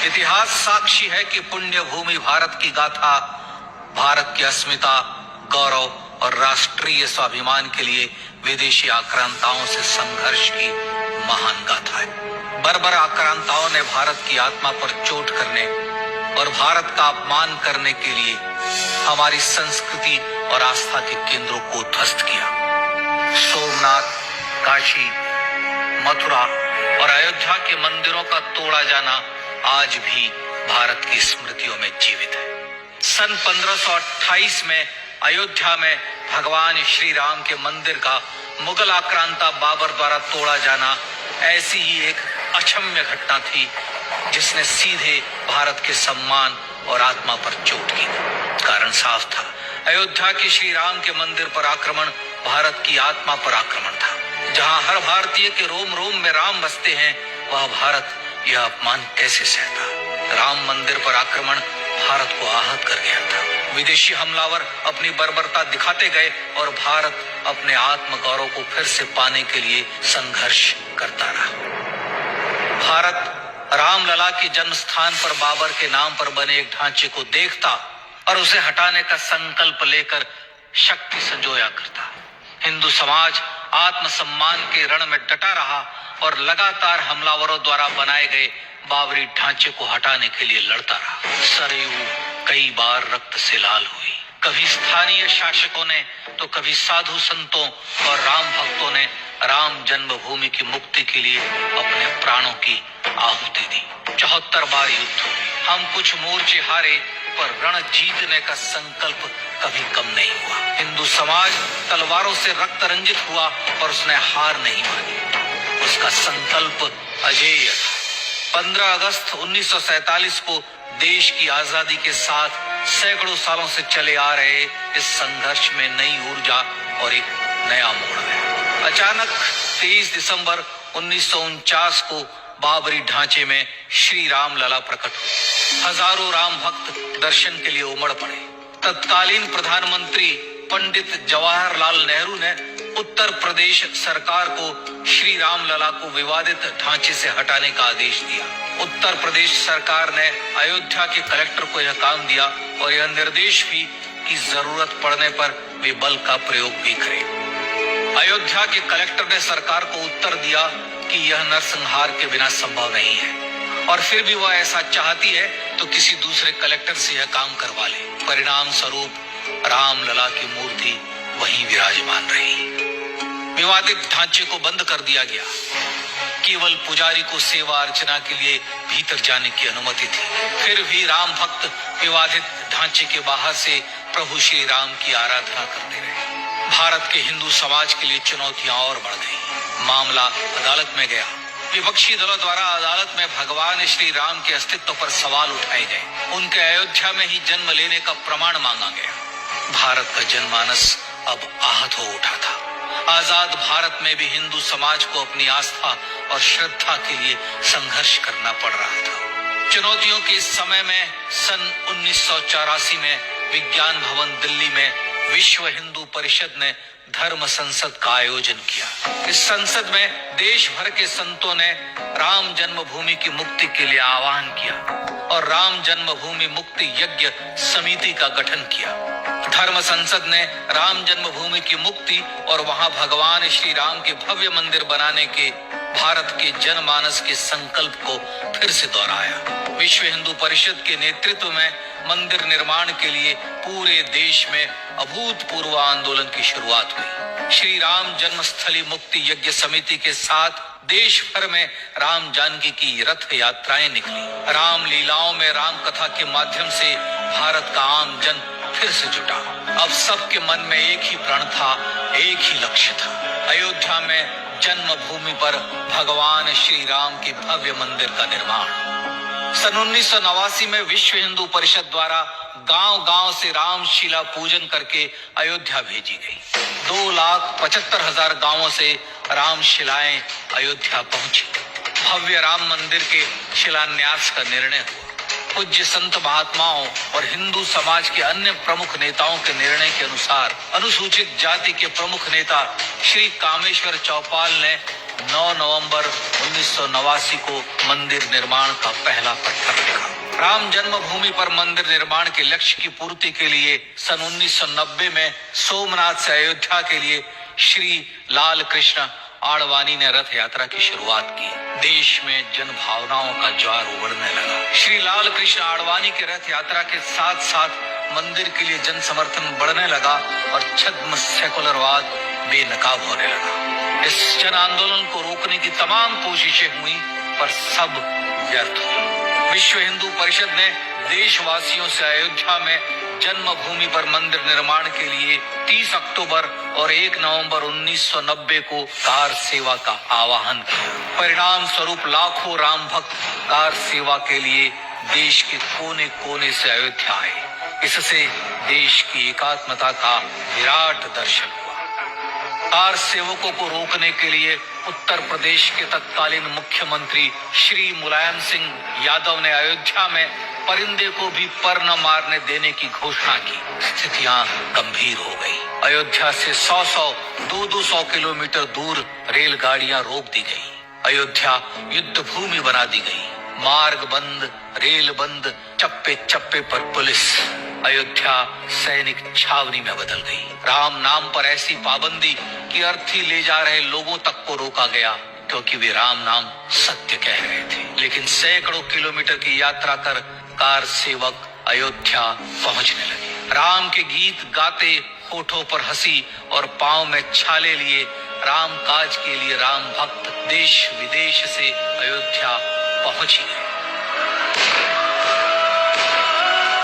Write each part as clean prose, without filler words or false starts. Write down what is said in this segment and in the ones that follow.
इतिहास साक्षी है कि पुण्य भूमि भारत की गाथा भारत की अस्मिता, गौरव और राष्ट्रीय स्वाभिमान के लिए विदेशी आक्रांताओं से संघर्ष की महान गाथा है। बर्बर आक्रांताओं ने भारत की आत्मा पर चोट करने और भारत का अपमान करने के लिए हमारी संस्कृति और आस्था के केंद्रों को ध्वस्त किया। सोमनाथ, काशी, मथुरा और अयोध्या के मंदिरों का तोड़ा जाना आज भी भारत की स्मृतियों में जीवित है। सन 1528 में अयोध्या में भगवान श्री राम के मंदिर का मुगल आक्रांता बाबर द्वारा तोड़ा जाना ऐसी ही एक अक्षम्य घटना थी जिसने सीधे भारत के सम्मान और आत्मा पर चोट की। कारण साफ था, अयोध्या के श्री राम के मंदिर पर आक्रमण भारत की आत्मा पर आक्रमण था। जहां हर भारतीय के रोम रोम में राम बसते हैं, वह भारत यह अपमान कैसे सहता। राम मंदिर पर आक्रमण भारत को आहत कर गया था। विदेशी हमलावर अपनी बर्बरता दिखाते गए और भारत अपने आत्म गौरव को फिर से पाने के लिए संघर्ष करता रहा। भारत रामलला के जन्म स्थान पर बाबर के नाम पर बने एक ढांचे को देखता और उसे हटाने का संकल्प लेकर शक्ति संजोया करता। हिंदू समाज आत्मसम्मान के रण में डटा रहा और लगातार हमलावरों द्वारा बनाए गए बाबरी ढांचे को हटाने के लिए लड़ता रहा। सरयू कई बार रक्त से लाल हुई। कभी स्थानीय शासकों ने तो कभी साधु संतों और राम भक्तों ने राम जन्मभूमि की मुक्ति के लिए अपने प्राणों की आहुति दी। 74 बार युद्ध हुए। हम कुछ मोर्चे हारे, पर रण जीतने का संकल्प कभी कम नहीं हुआ। हिंदू समाज तलवारों से रक्त रंजित हुआ, पर उसने हार नहीं मानी। उसका संकल्प अजेय था। 15 अगस्त 1947 को देश की आजादी के साथ सैकड़ों सालों से चले आ रहे इस संघर्ष में नई ऊर्जा और एक नया मोड़ आया। अचानक 23 दिसंबर 1949 को बाबरी ढांचे में श्री राम लला प्रकट हुए। हजारों राम भक्त दर्शन के लिए उमड़ पड़े। तत्कालीन प्रधानमंत्री पंडित जवाहरलाल नेहरू ने उत्तर प्रदेश सरकार को श्री राम लला को विवादित ढांचे से हटाने का आदेश दिया। उत्तर प्रदेश सरकार ने अयोध्या के कलेक्टर को यह काम दिया और यह निर्देश भी कि जरूरत पड़ने पर वे बल का प्रयोग भी करें। अयोध्या के कलेक्टर ने सरकार को उत्तर दिया कि यह नरसंहार के बिना संभव नहीं है और फिर भी वह ऐसा चाहती है तो किसी दूसरे कलेक्टर से यह काम करवा ले। परिणाम स्वरूप रामलला की मूर्ति वहीं विराजमान रही। विवादित ढांचे को बंद कर दिया गया। केवल पुजारी को सेवा अर्चना के लिए भीतर जाने की अनुमति थी। फिर भी राम भक्त विवादित ढांचे के बाहर से प्रभु श्री राम की आराधना करते रहे। भारत के हिंदू समाज के लिए चुनौतियां और बढ़ गई। मामला अदालत में गया। विपक्षी दलों द्वारा अदालत में भगवान श्री राम के अस्तित्व पर सवाल उठाए गए। उनके अयोध्या में ही जन्म लेने का प्रमाण मांगा गया। भारत का जनमानस अब आहत हो उठा था। आजाद भारत में भी हिंदू समाज को अपनी आस्था और श्रद्धा के लिए संघर्ष करना पड़ रहा था। चुनौतियों के इस समय में सन 1984 में विज्ञान भवन दिल्ली में विश्व हिंदू परिषद ने धर्म संसद का आयोजन किया। इस संसद में देश भर के संतों ने राम जन्मभूमि की मुक्ति के लिए आह्वान किया और राम जन्मभूमि मुक्ति यज्ञ समिति का गठन किया। धर्म संसद ने राम जन्मभूमि की मुक्ति और वहां भगवान श्री राम के भव्य मंदिर बनाने के भारत के जनमानस के संकल्प को फिर से दोहराया। विश्व हिंदू परिषद के नेतृत्व में मंदिर निर्माण के लिए पूरे देश में अभूतपूर्व आंदोलन की शुरुआत हुई। श्री राम जन्मस्थली मुक्ति यज्ञ समिति के साथ देश भर में राम जानकी की रथ यात्राएं निकली। राम लीलाओं में राम कथा के माध्यम से भारत का आम जन फिर से जुटा। अब सबके मन में एक ही प्रण था, एक ही लक्ष्य था। अयोध्या में जन्मभूमि पर भगवान श्री राम के भव्य मंदिर का निर्माण। सन 1989 में विश्व हिंदू परिषद द्वारा गांव-गांव से रामशिला पूजन करके अयोध्या भेजी गई। 2,75,000 गांवों से रामशिलाएं अयोध्या पहुंची। भव्य राम मंदिर के शिलान्यास का निर्णय हुआ। पूज्य संत महात्माओं और हिंदू समाज के अन्य प्रमुख नेताओं के निर्णय के अनुसार अनुसूचित जाति के प्रमुख नेता श्री कामेश्वर चौपाल ने 9 नवंबर 1989 को मंदिर निर्माण का पहला पत्थर रखा। राम जन्मभूमि पर मंदिर निर्माण के लक्ष्य की पूर्ति के लिए सन 1990 में सोमनाथ से अयोध्या के लिए श्री लाल कृष्ण आडवाणी ने रथ यात्रा की शुरुआत की। देश में जन भावनाओं का ज्वार उमड़ने लगा। श्री लाल कृष्ण आडवाणी के रथ यात्रा के साथ साथ मंदिर के लिए जन समर्थन बढ़ने लगा और छद्म सेकुलरवाद बेनकाब होने लगा। इस जन आंदोलन को रोकने की तमाम कोशिशें हुई पर सब व्यर्थ हुई। विश्व हिंदू परिषद ने देशवासियों से अयोध्या में जन्मभूमि पर मंदिर निर्माण के लिए 30 अक्टूबर और 1 नवंबर 1990 को कार सेवा का आह्वान किया। परिणाम स्वरूप लाखों राम भक्त कार सेवा के लिए देश के कोने कोने से अयोध्या आए। इससे देश की एकात्मता का विराट दर्शन हुआ। कार सेवकों को रोकने के लिए उत्तर प्रदेश के तत्कालीन मुख्यमंत्री श्री मुलायम सिंह यादव ने अयोध्या में परिंदे को भी पर न मारने देने की घोषणा की। स्थितियां गंभीर हो गई। अयोध्या से 100-100, 200 किलोमीटर दूर रेलगाड़ियां रोक दी गई। अयोध्या युद्ध भूमि बना दी गई। मार्ग बंद, रेल बंद, चप्पे चप्पे पर पुलिस। अयोध्या सैनिक छावनी में बदल गई। राम नाम पर ऐसी पाबंदी कि अर्थी ले जा रहे लोगों तक को रोका गया क्योंकि वे राम नाम सत्य कह रहे थे। लेकिन सैकड़ों किलोमीटर की यात्रा कर कार सेवक अयोध्या पहुंचने लगे। राम के गीत गाते, होठों पर हंसी और पांव में छाले लिए राम काज के लिए राम भक्त देश विदेश से अयोध्या पहुंच गए।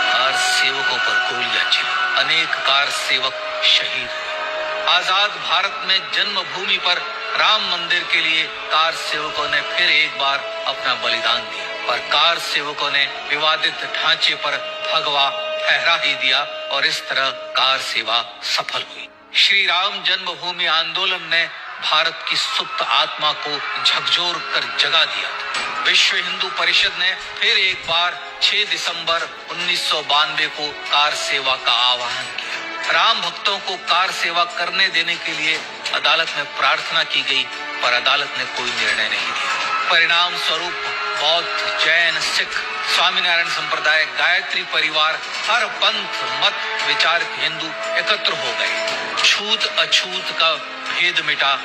कार सेवकों पर गोलियां चली। अनेक कार सेवक शहीद हुए। आजाद भारत में जन्मभूमि पर राम मंदिर के लिए कार सेवकों ने फिर एक बार अपना बलिदान दिया, पर कार सेवकों ने विवादित ढांचे पर भगवा फहरा ही दिया और इस तरह कार सेवा सफल हुई। श्री राम जन्मभूमि आंदोलन ने भारत की सुप्त आत्मा को झकझोर कर जगा दिया था। विश्व हिंदू परिषद ने फिर एक बार 6 दिसंबर 1992 को कार सेवा का आह्वान किया। राम भक्तों को कार सेवा करने देने के लिए अदालत में प्रार्थना की गई, पर अदालत ने कोई निर्णय नहीं दिया। परिणाम स्वरूप बौद्ध, जैन, सिख, स्वामीनारायण संप्रदाय, गायत्री परिवार, हर पंथ मत विचार हिंदू एकत्र हो गए। छूत अछूत का भेद मिटा,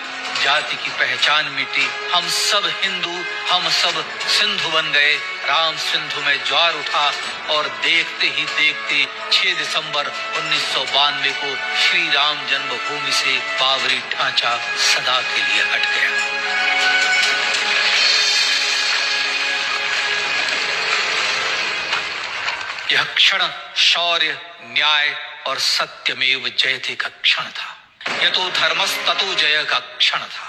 जाति की पहचान मिटी। हम सब हिंदू, हम सब सिंधु बन गए। राम सिंधु में ज्वार उठा और देखते ही देखते 6 दिसंबर 1992 को श्री राम जन्मभूमि से बाबरी ढांचा सदा के लिए हट गया। यह क्षण शौर्य, न्याय और सत्यमेव जयते का क्षण था। यह तो धर्मस्ततो जय का क्षण था।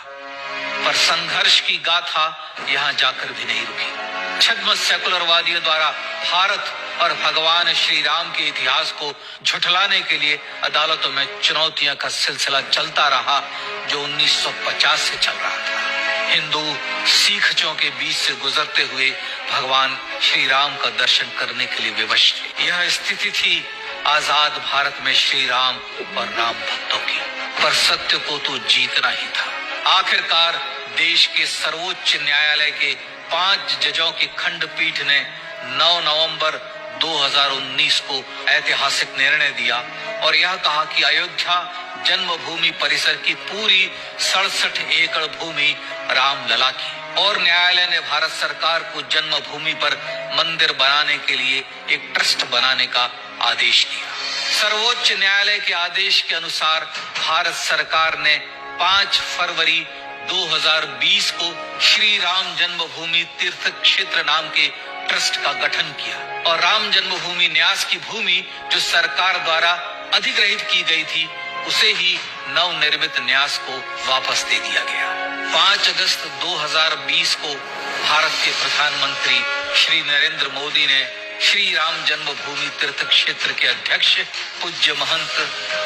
पर संघर्ष की गाथा यहाँ जाकर भी नहीं रुकी। छद्म सेकुलरवादियों द्वारा भारत और भगवान श्री राम के इतिहास को झुठलाने के लिए अदालतों में चुनौतियां का सिलसिला चलता रहा, जो 1950 से चल रहा था। हिंदू सिखों के बीच से गुजरते हुए भगवान श्री राम का दर्शन करने के लिए विवश थे। यह स्थिति थी आजाद भारत में श्री राम और राम भक्तों की। पर सत्य को तो जीतना ही था। आखिरकार देश के सर्वोच्च न्यायालय के 5 जजों की खंडपीठ ने 9 नवंबर 2019 को ऐतिहासिक निर्णय दिया और यह कहा कि अयोध्या जन्मभूमि परिसर की पूरी 67 एकड़ भूमि रामलला की। और न्यायालय ने भारत सरकार को जन्मभूमि पर मंदिर बनाने के लिए एक ट्रस्ट बनाने का आदेश दिया। सर्वोच्च न्यायालय के आदेश के अनुसार भारत सरकार ने 5 फरवरी 2020 को श्री राम जन्मभूमि तीर्थ क्षेत्र नाम के ट्रस्ट का गठन किया और राम जन्मभूमि न्यास की भूमि जो सरकार द्वारा अधिग्रहित की गई थी, उसे ही नवनिर्मित न्यास को वापस दे दिया गया। 5 अगस्त 2020 को भारत के प्रधानमंत्री श्री नरेंद्र मोदी ने श्री राम जन्मभूमि तीर्थ क्षेत्र के अध्यक्ष पूज्य महंत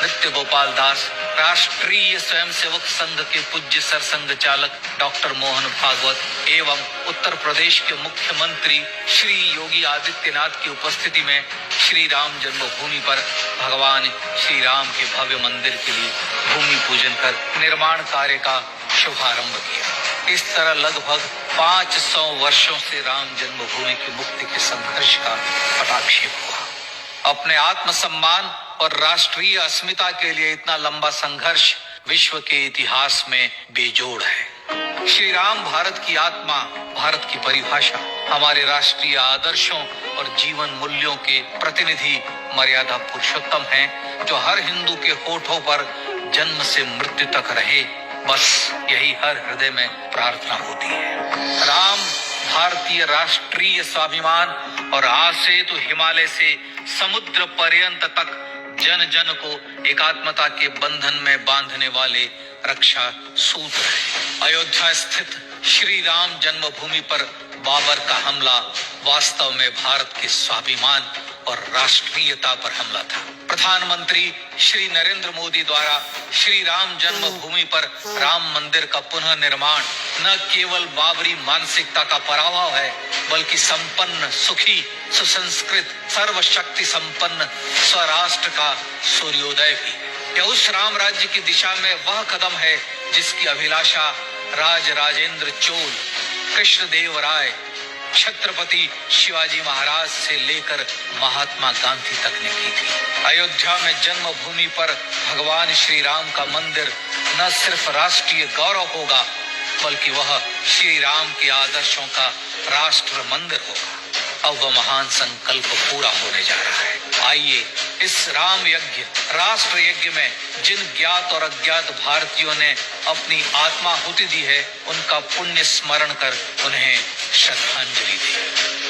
नृत्य गोपाल दास, राष्ट्रीय स्वयंसेवक संघ के पूज्य सरसंघ चालक डॉक्टर मोहन भागवत एवं उत्तर प्रदेश के मुख्यमंत्री श्री योगी आदित्यनाथ की उपस्थिति में श्री राम जन्मभूमि पर भगवान श्री राम के भव्य मंदिर के लिए भूमि पूजन कर निर्माण कार्य का शुभारंभ किया। इस तरह लगभग 500 वर्षों से राम जन्मभूमि की मुक्ति के संघर्ष का पटाक्षेप हुआ। अपने आत्मसम्मान और राष्ट्रीय अस्मिता के लिए इतना लंबा संघर्ष विश्व के इतिहास में बेजोड़ है। श्री राम भारत की आत्मा, भारत की परिभाषा, हमारे राष्ट्रीय आदर्शों और जीवन मूल्यों के प्रतिनिधि मर्यादा पुरुषोत्तम हैं, जो हर हिंदू के होठों पर जन्म से मृत्यु तक रहे, बस यही हर हृदय में प्रार्थना होती है। राम भारतीय राष्ट्रीय स्वाभिमान और आज से तो हिमालय से समुद्र पर्यंत तक जन जन को एकात्मता के बंधन में बांधने वाले रक्षा सूत्र है। अयोध्या स्थित श्री राम जन्मभूमि पर बाबर का हमला वास्तव में भारत के स्वाभिमान और राष्ट्रीयता पर हमला था। प्रधानमंत्री श्री नरेंद्र मोदी द्वारा श्री राम जन्मभूमि पर राम मंदिर का पुनः निर्माण न केवल बाबरी मानसिकता का पराभव है, बल्कि संपन्न, सुखी, सुसंस्कृत, सर्वशक्ति संपन्न स्वराष्ट्र का सूर्योदय भी है। यह उस राम राज्य की दिशा में वह कदम है जिसकी अभिलाषा राज राजेंद्र चोल, कृष्णदेव राय, छत्रपति शिवाजी महाराज से लेकर महात्मा गांधी तक ने की थी। अयोध्या में जन्मभूमि पर भगवान श्री राम का मंदिर न सिर्फ राष्ट्रीय गौरव होगा, बल्कि वह श्री राम के आदर्शों का राष्ट्र मंदिर होगा। अब वह महान संकल्प पूरा होने जा रहा है। आइए इस राम यज्ञ, राष्ट्र यज्ञ में जिन ज्ञात और अज्ञात भारतीयों ने अपनी आत्माहुति दी है, उनका पुण्य स्मरण कर उन्हें श्रद्धांजलि दी।